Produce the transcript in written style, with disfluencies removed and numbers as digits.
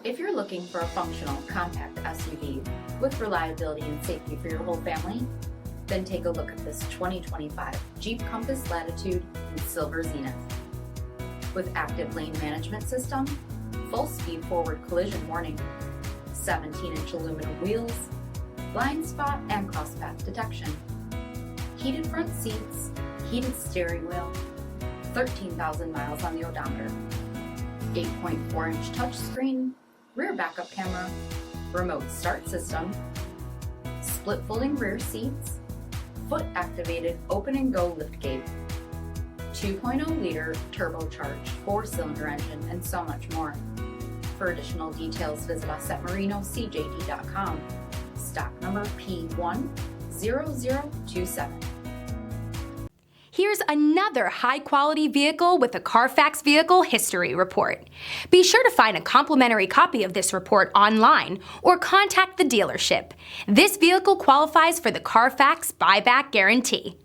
If you're looking for a functional, compact SUV with reliability and safety for your whole family, then take a look at this 2025 Jeep Compass Latitude in Silver Zenith. With active lane management system, full speed forward collision warning, 17-inch aluminum wheels, blind spot and crosspath detection, heated front seats, heated steering wheel, 13,000 miles on the odometer, 8.4-inch touchscreen, rear backup camera, remote start system, split folding rear seats, foot activated open and go liftgate, 2.0-liter turbocharged 4-cylinder engine, and so much more. For additional details, visit us at marinocjd.com. Stock number P10027. Here's another high-quality vehicle with a CARFAX Vehicle History Report. Be sure to find a complimentary copy of this report online or contact the dealership. This vehicle qualifies for the CARFAX Buyback Guarantee.